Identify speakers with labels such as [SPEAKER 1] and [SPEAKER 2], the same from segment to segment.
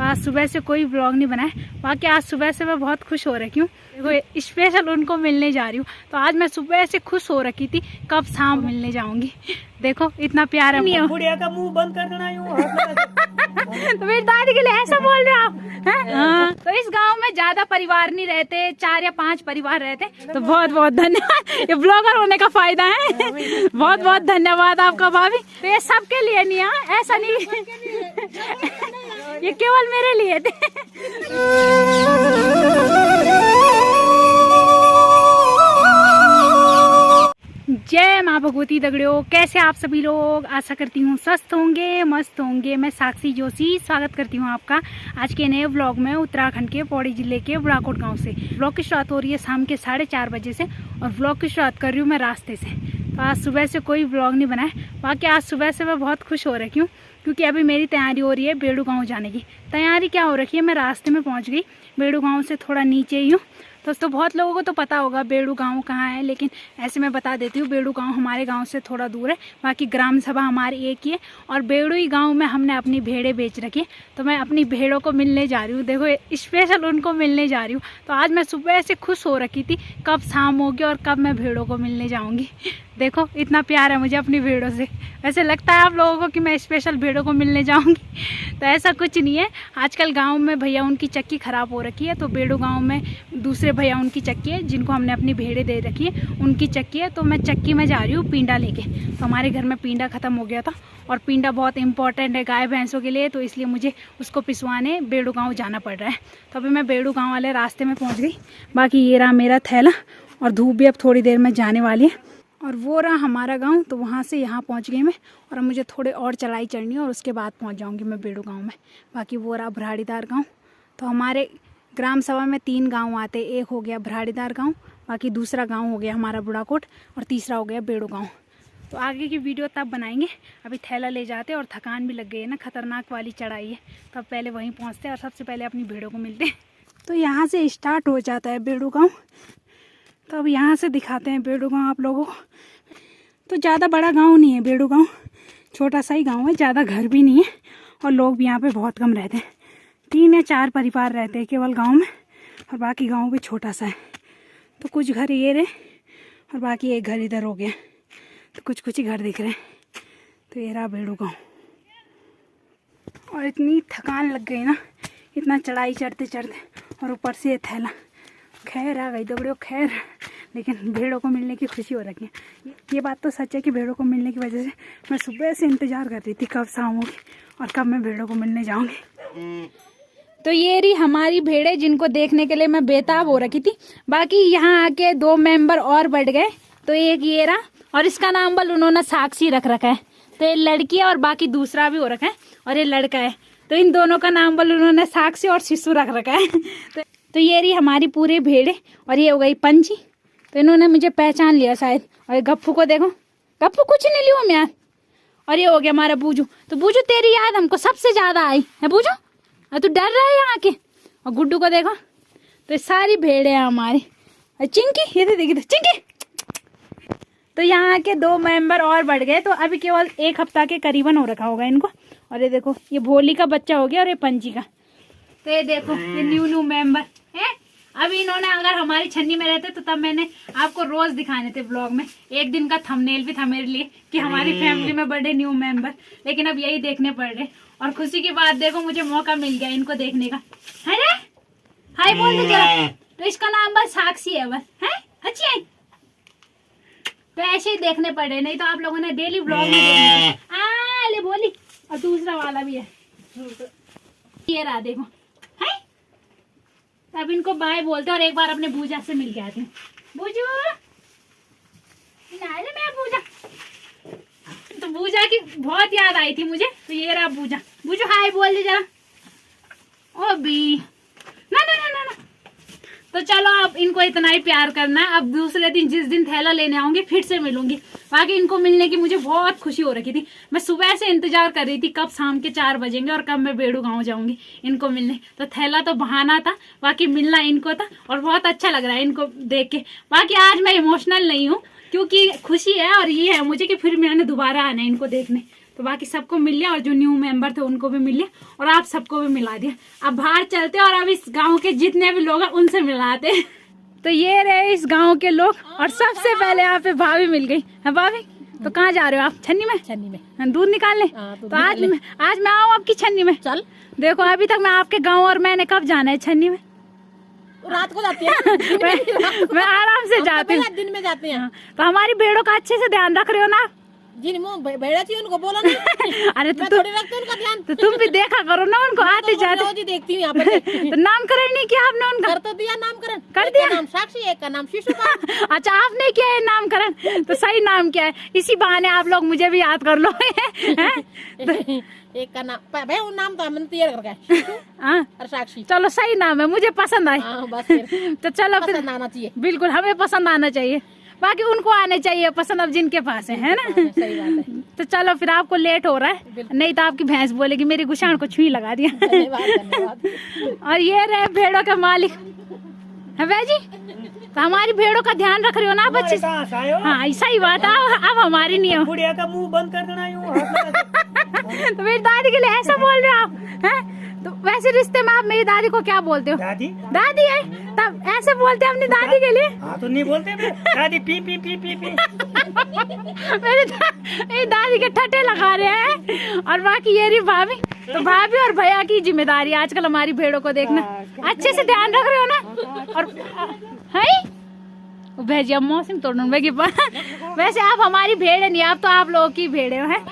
[SPEAKER 1] आज सुबह से कोई ब्लॉग नहीं बनाया। बाकी आज सुबह से मैं बहुत खुश हो रखी हूँ। देखो स्पेशल उनको मिलने जा रही हूँ। तो आज मैं सुबह से खुश हो रखी थी, कब शाम मिलने जाऊंगी। देखो इतना प्यार है।
[SPEAKER 2] बुढ़िया का मुंह बंद कर देना
[SPEAKER 1] तो मेरी दादी के लिए ऐसा बोल रहे हो आप? हाँ। तो इस गांव में ज्यादा परिवार नहीं रहते, 4 या 5 परिवार रहते। तो बहुत बहुत धन्यवाद, ये ब्लॉगर होने का फायदा है। बहुत बहुत धन्यवाद आपका भाभी। तो ये सबके लिए नहीं, हाँ ऐसा नहीं, ये केवल मेरे लिए थे। जय माँ भगवती दगड़ियों, कैसे आप सभी लोग? आशा करती हूँ स्वस्थ होंगे, मस्त होंगे। मैं साक्षी जोशी स्वागत करती हूँ आपका आज के नए व्लॉग में उत्तराखंड के पौड़ी जिले के बुढ़ाकोट गांव से। व्लॉग की शुरुआत हो रही है शाम के 4:30 बजे से और व्लॉग की शुरुआत कर रही हूँ मैं रास्ते से। तो आज सुबह से कोई व्लॉग नहीं बनाया। बाकी आज सुबह से मैं बहुत खुश हो रखी हूँ क्योंकि अभी मेरी तैयारी हो रही है बेड़ू गाँव जाने की। तैयारी क्या हो रखी है, मैं रास्ते में पहुँच गई। बेड़ू गाँव से थोड़ा नीचे ही हूँ। दोस्तों बहुत लोगों को तो पता होगा बेड़ू गांव कहाँ है, लेकिन ऐसे मैं बता देती हूँ। बेड़ू गांव हमारे गांव से थोड़ा दूर है। बाकी ग्राम सभा हमारी एक ही है और बेड़ू ही गांव में हमने अपनी भेड़ें बेच रखी है। तो मैं अपनी भेड़ों को मिलने जा रही हूँ। देखो स्पेशल उनको मिलने जा रही हूँ। तो आज मैं सुबह से खुश हो रखी थी, कब शाम होगी और कब मैं भेड़ों को मिलने जाऊँगी। देखो इतना प्यार है मुझे अपनी भेड़ों से। वैसे लगता है आप लोगों को कि मैं स्पेशल भेड़ों को मिलने जाऊंगी, तो ऐसा कुछ नहीं है। आजकल गांव में भैया उनकी चक्की ख़राब हो रखी है। तो बेड़ू गांव में दूसरे भैया उनकी चक्की है, जिनको हमने अपनी भेड़ें दे रखी है, उनकी चक्की है। तो मैं चक्की में जा रही हूँ पींडा लेके। तो हमारे घर में पींडा ख़त्म हो गया था और पींडा बहुत इंपॉर्टेंट है गाय भैंसों के लिए, तो इसलिए मुझे उसको पिसवाने बेड़ू गाँव जाना पड़ रहा है। तो अभी मैं बेड़ू गाँव वाले रास्ते में पहुँच गई। बाकी ये रहा मेरा थैला और धूप भी अब थोड़ी देर में जाने वाली है। और वो रहा हमारा गांव। तो वहाँ से यहाँ पहुँच गई मैं और अब मुझे थोड़े और चढ़ाई चढ़नी है और उसके बाद पहुँच जाऊँगी मैं बेड़ू गांव में। बाकी वो रहा भराड़ीदार गांव। तो हमारे ग्राम सभा में 3 गांव आते। एक हो गया भराड़ीदार गांव, बाकी दूसरा गांव हो गया हमारा बुढ़ाकोट और तीसरा हो गया बेड़ू गांव। तो आगे की वीडियो तब बनाएंगे। अभी थैला ले जाते और थकान भी लग गई है ना, खतरनाक वाली चढ़ाई है। तो अब पहले वहीं पहुँचते और सबसे पहले अपनी भेड़ों को मिलते हैं। तो यहाँ से स्टार्ट हो जाता है बेड़ू गाँव। तो अब यहाँ से दिखाते हैं बेड़ू गाँव आप लोगों को। तो ज़्यादा बड़ा गांव नहीं है बेड़ू गांव, छोटा सा ही गांव है। ज़्यादा घर भी नहीं है और लोग भी यहाँ पे बहुत कम रहते हैं। 3 या 4 परिवार रहते हैं केवल गांव में और बाकी गांव भी छोटा सा है। तो कुछ घर ये रहे और बाकी एक घर इधर हो गया। तो कुछ ही घर दिख रहे हैं। तो ये रहा बेड़ू गाँव। और इतनी थकान लग गई ना, इतना चढ़ाई चढ़ते चढ़ते और ऊपर से ये थैला। खैर आ गई दौड़ो खैर, लेकिन भेड़ों को मिलने की खुशी हो रखी है। ये बात तो सच है कि भेड़ों को मिलने की वजह से मैं सुबह से इंतज़ार कर रही थी कब शाम होगी और कब मैं भेड़ों को मिलने जाऊंगी। तो ये रही हमारी भेड़ें जिनको देखने के लिए मैं बेताब हो रखी थी। बाकी यहाँ आके 2 मेंबर और बढ़ गए। तो एक ये रहा और इसका नाम बल उन्होंने साक्षी रख रखा है। तो ये लड़की है और बाकी दूसरा भी हो रखा है और ये लड़का है। तो इन दोनों का नाम बल उन्होंने साक्षी और शिशु रख रखा है। तो ये रही हमारी पूरी भेड़ें और ये हो गई पंची। तो इन्होंने मुझे पहचान लिया शायद। और गप्पू को देखो, गप्पू कुछ नहीं लियो मैं यार। और ये हो गया हमारा बूजू। तो बूजू तेरी याद हमको सबसे ज्यादा आई है बूजू, और तू डर रहा है यहाँ के। और गुड्डू को देखो। तो ये सारी भेड़ें हैं हमारी। और चिंकी ये देखिए चिंकी। तो यहाँ के 2 मेंबर और बढ़ गए। तो अभी केवल 1 हफ्ता के करीबन हो रखा होगा इनको। और ये देखो ये भोली का बच्चा हो गया और ये पंची का। तो ये देखो ये न्यू मेंबर है। अभी इन्होंने अगर हमारी छन्नी में रहते तो तब मैंने आपको रोज दिखाने थे ब्लॉग में। एक दिन का थंबनेल भी था मेरे लिए कि हमारी फैमिली में बड़े न्यू मेंबर, लेकिन अब यही देखने पड़ रहे। और खुशी की बात देखो, मुझे मौका मिल गया इनको देखने का। है ना, हाय बोल दे जरा। तो इसका नाम बस साक्षी है, बस है अच्छी है। तो ऐसे ही देखने पड़ रहे, नहीं तो आप लोगों ने डेली ब्लॉग में देखने ले बोली। और दूसरा वाला भी है, ये रहा देखो है। अब इनको बाय बोलते और एक बार अपने बूजा से मिल के आती हूँ। बूजू मैं बूजा। तो बूजा की बहुत याद आई थी मुझे। तो ये रहा बूजा। बूजू हाय बोल दे जरा। ओ बी ना ना ना ना ना। तो चलो अब इनको इतना ही प्यार करना है। अब दूसरे दिन जिस दिन थैला लेने आऊंगी फिर से मिलूंगी। बाकी इनको मिलने की मुझे बहुत खुशी हो रखी थी। मैं सुबह से इंतजार कर रही थी कब शाम के 4 बजेंगे और कब मैं बेड़ू गाँव जाऊंगी इनको मिलने। तो थैला तो बहाना था, बाकी मिलना इनको था और बहुत अच्छा लग रहा है इनको देख के। बाकी आज मैं इमोशनल नहीं हूँ क्योंकि खुशी है और ये है मुझे कि फिर मैंने दोबारा आना है इनको देखने। तो बाकी सबको मिल लिया और जो न्यू मेंबर थे उनको भी मिल लिया और आप सबको भी मिला दिया। अब बाहर चलते और अब इस गांव के जितने भी लोग हैं उनसे मिलाते। तो ये रहे इस गांव के लोग और सबसे पहले यहाँ पे भाभी मिल गई है। भाभी तो कहाँ जा रहे हो आप? छन्नी में। छन्नी में दूध निकालने। तो आज मैं आऊँ आपकी छन्नी में? चल देखो अभी तक मैं आपके गाँव और मैंने कब जाना है छन्नी में?
[SPEAKER 2] रात को जाती है।
[SPEAKER 1] मैं आराम से जाती हूँ,
[SPEAKER 2] दिन में जाते हैं।
[SPEAKER 1] तो हमारी भेड़ों का अच्छे से ध्यान रख रहे हो ना?
[SPEAKER 2] जिन भेड़ा थी उनको बोलो ना।
[SPEAKER 1] अरे तो
[SPEAKER 2] थोड़ी रखते उनका ध्यान।
[SPEAKER 1] तो तुम भी देखा करो ना उनको आते जाते।
[SPEAKER 2] रोज ही देखती हूँ यहाँ पर।
[SPEAKER 1] तो नामकरण नहीं किया आपने उनका?
[SPEAKER 2] कर तो दिया नामकरण।
[SPEAKER 1] कर दिया।
[SPEAKER 2] नाम साक्षी, एक का नाम शिशु का।
[SPEAKER 1] अच्छा आपने किया है नामकरण, तो सही नाम क्या है? इसी बहाने आप लोग मुझे भी याद कर लो।
[SPEAKER 2] एक का नाम भाई वो नाम तो हमने तैयार करके और साक्षी।
[SPEAKER 1] चलो सही नाम है, मुझे पसंद आई।
[SPEAKER 2] बस फिर
[SPEAKER 1] तो चलो फिर
[SPEAKER 2] आना चाहिए।
[SPEAKER 1] बिल्कुल हमें पसंद आना चाहिए, बाकी उनको आने चाहिए पसंद अब जिनके पास है ना?
[SPEAKER 2] सही बात है।
[SPEAKER 1] तो चलो फिर आपको लेट हो रहा है, नहीं तो आपकी भैंस बोलेगी मेरी गुशान को छुई लगा दिया।
[SPEAKER 2] धन्यवाद।
[SPEAKER 1] और ये रहे भेड़ों के मालिक है भाई जी। तो हमारी भेड़ों का ध्यान रख रहे हो ना आप अच्छे से? हाँ सही बात है। अब हमारी नहीं हो।
[SPEAKER 3] बुढ़िया का मुंह बंद कर देना।
[SPEAKER 1] तो मेरी दादी के लिए ऐसा बोल रहे हो आप हैं? तो वैसे रिश्ते में आप मेरी दादी को क्या बोलते हो?
[SPEAKER 3] दादी।
[SPEAKER 1] दादी है तब ऐसे बोलते हैं अपनी दादी के लिए?
[SPEAKER 3] हाँ तो नहीं बोलते दादी P P P P P.
[SPEAKER 1] मेरी दादी के ठट्टे लगा रहे हैं। और बाकी ये रही भाभी। तो भाभी और भैया की जिम्मेदारी आजकल हमारी भेड़ों को देखना, अच्छे से ध्यान रख रहे हो ना? और है भैया मौसम तोड़ने वैसे आप हमारी भेड़ नहीं, आप तो आप लोगों की भेड़े हैं।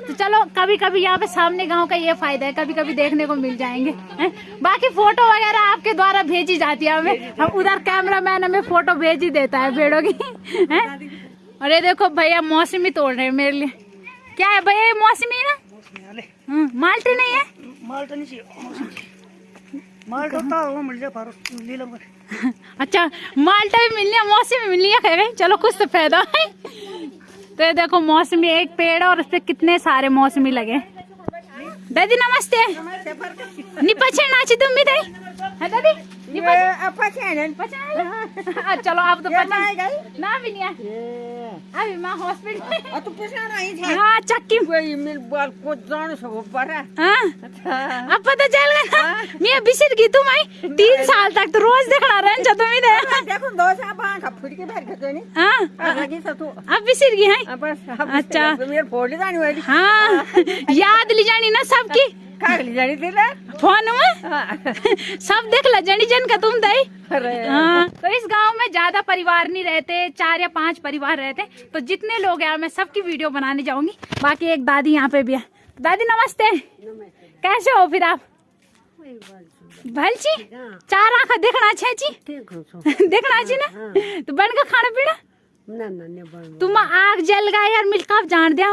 [SPEAKER 1] तो चलो कभी कभी यहाँ पे सामने गांव का ये फायदा है, कभी कभी देखने को मिल जाएंगे हैं? बाकी फोटो वगैरह आपके द्वारा भेजी जाती है हमें, हम उधर कैमरामैन हमें फोटो भेज ही देता है भेड़ों की हैं? और ये देखो भैया मौसमी तोड़ रहे हैं मेरे लिए। क्या है भैया ये मौसमी ना? माल्टे नहीं है?
[SPEAKER 3] माल्टा नहीं चाहिए, माल्टा तो मिल जाए।
[SPEAKER 1] अच्छा माल्टा भी मिल लिया, मौसमी मिल लिया। चलो कुछ तो फायदा है। तो ये देखो मौसमी एक पेड़ और उस पे कितने सारे मौसमी लगे। दादी नमस्ते। निपचे नाची तुम भी दादी है दादी? चलो आप तो ना भी नहीं अभी मैं हॉस्पिटल। हाँ चक्की अब पता चल गया। मैं बिसर गई तुम आई 3 साल तक तो रोज देखना रहे तुम अब बिसर गई है। अच्छा हाँ याद ली जानी ना सबकी फोन में सब देख ला जनी जन का तुम दई। हाँ तो इस गांव में ज्यादा परिवार नहीं रहते, 4 या 5 परिवार रहते। तो जितने लोग हैं मैं सबकी वीडियो बनाने जाऊंगी। बाकी एक दादी यहाँ पे भी है। दादी नमस्ते। कैसे हो फिर आप? भलची 4 आँख देखना अच्छे ची देखना अच्छी ना? तो बन का खाना पीना तुम आग जल गया यार मिलका आप जान दिया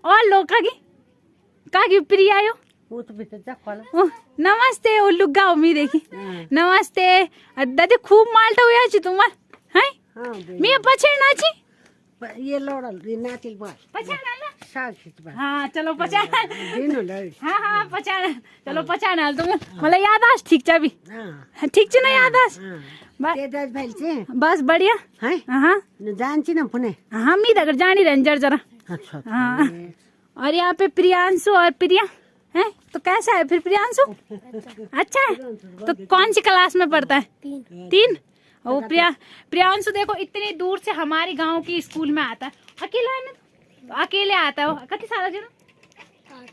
[SPEAKER 1] और लोग का प्रिया आयो। नमस्ते उल्लू गाँव में देखी। नमस्ते दादी खूब माल्टा हुआ छी तुम है मैं पछड़ नाची
[SPEAKER 2] ये लोड़ल नाचिल बाल
[SPEAKER 1] पछड़। हाँ चलो पछड़। हाँ पछड़ चलो पछड़ नाल तुम मतलब यादाश्त ठीक चा भी ठीक छ ना यादाश्त? बस बढ़िया है। हाँ
[SPEAKER 2] जानची ना पुणे
[SPEAKER 1] हाँ मी अगर जानी रंजर जरा।
[SPEAKER 2] अच्छा
[SPEAKER 1] हाँ और यहाँ पे प्रियांशु और प्रिया है। तो कैसा है फिर प्रियांशु? अच्छा है। तो कौन सी क्लास में पढ़ता है? 3। ओ प्रियांशु देखो इतनी दूर से हमारे गांव की स्कूल में आता है अकेला है ना? तो अकेले आता है वो कितने साल के? 8।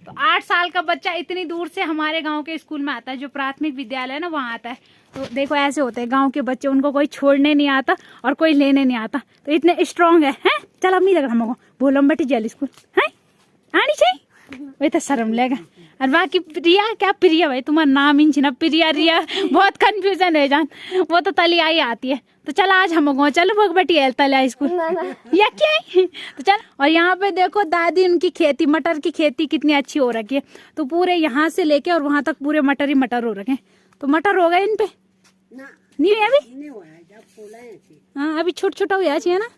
[SPEAKER 1] तो 8 साल का बच्चा इतनी दूर से हमारे गांव के स्कूल में आता है, जो प्राथमिक विद्यालय है ना वहाँ आता है। तो देखो ऐसे होते हैं गांव के बच्चे, उनको कोई छोड़ने नहीं आता और कोई लेने नहीं आता, तो इतने स्ट्रांग है। चल अब नहीं लग हमको बोलम बटी जेल स्कूल है आनी चाहिए वही तो शर्म लेगा। और बाकी प्रिया क्या प्रिया भाई तुम्हारा नाम ही ना प्रिया रिया बहुत कंफ्यूजन है जान, वो तो तली आई आती है। तो चल आज हम चलो भग बटी तलिया स्कूल या क्या है? तो चल। और यहाँ पे देखो दादी उनकी खेती मटर की खेती कितनी अच्छी हो रखी है। तो पूरे यहाँ से लेके और वहां तक पूरे मटर ही मटर हो रखे। तो मटर हो गए इन पे नहीं है अभी? हाँ अभी छोटा छोटा हुआ चाहिए ना।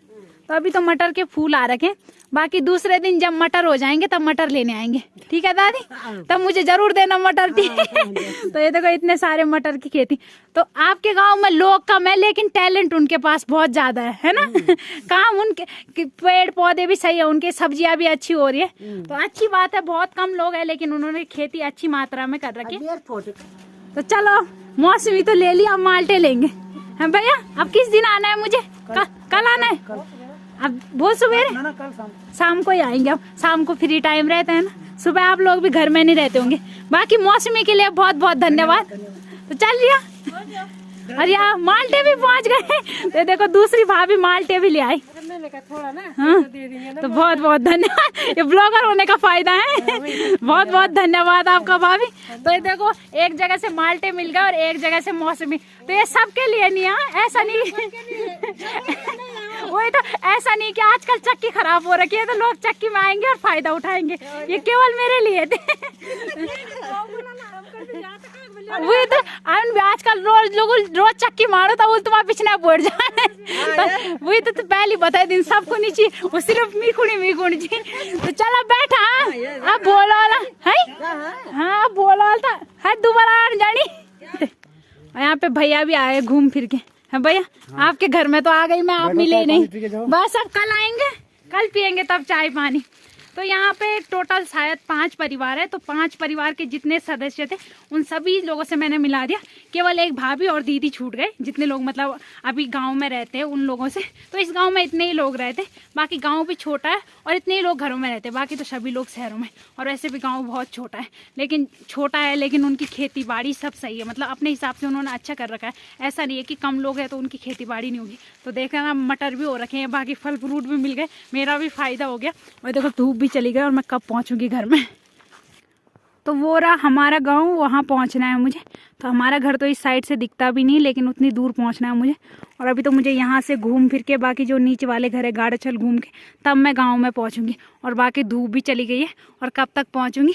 [SPEAKER 1] तो अभी तो मटर के फूल आ रखे हैं, बाकी दूसरे दिन जब मटर हो जाएंगे तब मटर लेने आएंगे, ठीक है दादी? तब मुझे जरूर देना मटर, ठीक है? तो ये देखो इतने सारे मटर की खेती। तो आपके गांव में लोग कम है लेकिन टैलेंट उनके पास बहुत ज्यादा है ना? काम उनके पेड़ पौधे भी सही है, उनके सब्जियां भी अच्छी हो रही है, तो अच्छी बात है। बहुत कम लोग है लेकिन उन्होंने खेती अच्छी मात्रा में कर रखी है। तो चलो मौसमी तो ले लिया, अब माल्टे लेंगे। हाँ भैया, अब किस दिन आना है मुझे? कल आना है? अब बहुत सवेरे, शाम को ही आएंगे। अब शाम को फ्री टाइम रहता है ना, सुबह आप लोग भी घर में नहीं रहते होंगे। बाकी मौसमी के लिए बहुत बहुत धन्यवाद। तो चल रिया, और यहाँ माल्टे भी पहुँच गए। तो देखो दूसरी भाभी माल्टे भी ले आई। हाँ, तो बहुत बहुत धन्यवाद, ये ब्लॉगर होने का फायदा है। बहुत बहुत धन्यवाद आपका भाभी। तो ये देखो एक जगह से माल्टे मिल गए और एक जगह से मौसमी, तो ये सबके लिए नहीं है, ऐसा नहीं। वही तो, ऐसा नहीं कि आजकल चक्की खराब हो रखी है तो लोग चक्की में आएंगे और फायदा उठाएंगे, ये केवल मेरे लिए थे। वही तो आजकल रोज चक्की मारो तो तुम्हारा पिछने बढ़ जाए। वही तो पहले बताए दिन सबको नीचे, वो सिर्फ मीखुड़ी जी। तो चलो बैठा, अब बोलो है। हाँ बोलो था है, दोबारा आ जानी। यहाँ पे भैया भी आए घूम फिर के। हाँ भैया, आपके घर में तो आ गई मैं, आप मिले नहीं। बस अब कल आएंगे, कल पियेंगे तब चाय पानी। तो यहाँ पे टोटल शायद 5 परिवार है, तो 5 परिवार के जितने सदस्य थे उन सभी लोगों से मैंने मिला दिया। केवल एक भाभी और दीदी छूट गए, जितने लोग मतलब अभी गांव में रहते हैं उन लोगों से। तो इस गांव में इतने ही लोग रहते, बाकी गांव भी छोटा है और इतने ही लोग घरों में रहते, बाकी तो सभी लोग शहरों में। और वैसे भी गाँव बहुत छोटा है, लेकिन उनकी खेती बाड़ी सब सही है, मतलब अपने हिसाब से उन्होंने अच्छा कर रखा है। ऐसा नहीं है कि कम लोग हैं तो उनकी खेती बाड़ी नहीं होगी। तो देखा ना, मटर भी हो रखे हैं, बाकी फल फ्रूट भी मिल गए, मेरा भी फायदा हो गया। और देखो धूप भी चली गई और मैं कब पहुंचूंगी घर में। तो वो रहा हमारा गांव, वहाँ पहुंचना है मुझे। तो हमारा घर तो इस साइड से दिखता भी नहीं, लेकिन उतनी दूर पहुंचना है मुझे। और अभी तो मुझे यहाँ से घूम फिर के, बाकी जो नीचे वाले घर है गाड़ाचल घूम के, तब मैं गांव में पहुंचूंगी। और बाकी धूप भी चली गई है, और कब तक पहुंचूंगी।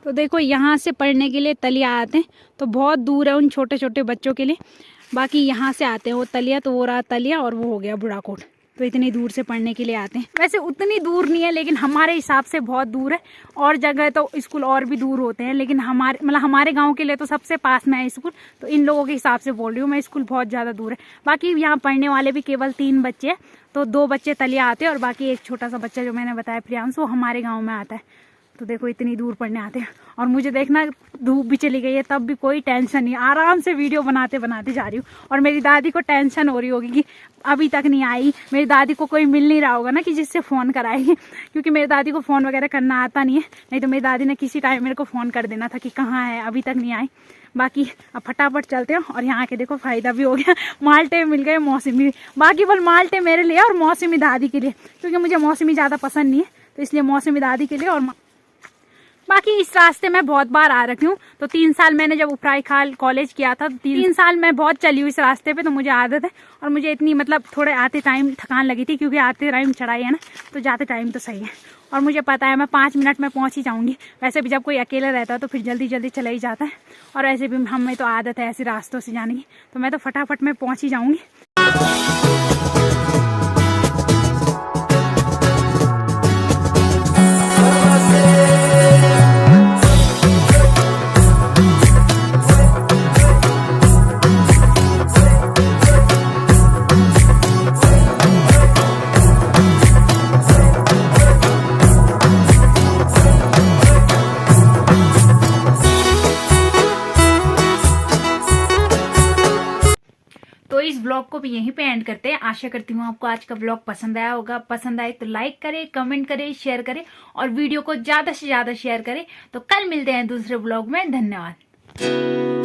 [SPEAKER 1] तो देखो यहाँ से पढ़ने के लिए तलिया आते हैं, तो बहुत दूर है उन छोटे छोटे बच्चों के लिए। बाकी यहाँ से आते हैं वो तलिया, तो वो रहा तलिया और वो हो गया बुढ़ाकोट। तो इतनी दूर से पढ़ने के लिए आते हैं। वैसे उतनी दूर नहीं है, लेकिन हमारे हिसाब से बहुत दूर है। और जगह तो स्कूल और भी दूर होते हैं, लेकिन हमारे गांव के लिए तो सबसे पास में है स्कूल। तो इन लोगों के हिसाब से बोल रही हूँ मैं, स्कूल बहुत ज़्यादा दूर है। बाकी यहाँ पढ़ने वाले भी केवल 3 बच्चे हैं, तो 2 बच्चे तलिया आते हैं और बाकी एक छोटा सा बच्चा जो मैंने बताया प्रियांश, वो हमारे गाँव में आता है। तो देखो इतनी दूर पढ़ने आते हैं। और मुझे देखना धूप भी चली गई है तब भी कोई टेंशन नहीं, आराम से वीडियो बनाते बनाते जा रही हूँ। और मेरी दादी को टेंशन हो रही होगी कि अभी तक नहीं आई। मेरी दादी को कोई मिल नहीं रहा होगा ना कि जिससे फ़ोन कराएगी, क्योंकि मेरी दादी को फ़ोन वगैरह करना आता नहीं है। नहीं तो मेरी दादी ने किसी टाइम मेरे को फ़ोन कर देना था कि कहाँ है, अभी तक नहीं आई। बाकी अब फटाफट चलते हैं। और यहाँ के देखो फ़ायदा भी हो गया, माल्टे मिल गए, मौसमी। बाकी बल माल्टे मेरे लिए और मौसमी दादी के लिए, क्योंकि मुझे मौसमी ज़्यादा पसंद नहीं है, तो इसलिए मौसमी दादी के लिए। और बाकी इस रास्ते में बहुत बार आ रखी हूँ। तो 3 साल मैंने जब उपराई खाल कॉलेज किया था, तो 3 साल मैं बहुत चली हूँ इस रास्ते पे, तो मुझे आदत है। और मुझे इतनी मतलब थोड़े आते टाइम थकान लगी थी, क्योंकि आते टाइम चढ़ाई है ना, तो जाते टाइम तो सही है। और मुझे पता है मैं 5 मिनट में पहुँच ही जाऊँगी। वैसे भी जब कोई अकेला रहता है तो फिर जल्दी जल्दी चला ही जाता है। और वैसे भी हमें तो आदत है ऐसे रास्तों से जाने की, तो मैं तो फटाफट में पहुँच ही जाऊँगी। तो इस ब्लॉग को भी यहीं पे एंड करते हैं। आशा करती हूँ आपको आज का ब्लॉग पसंद आया होगा। पसंद आए तो लाइक करें, कमेंट करें, शेयर करें और वीडियो को ज्यादा से ज्यादा शेयर करें। तो कल मिलते हैं दूसरे ब्लॉग में। धन्यवाद।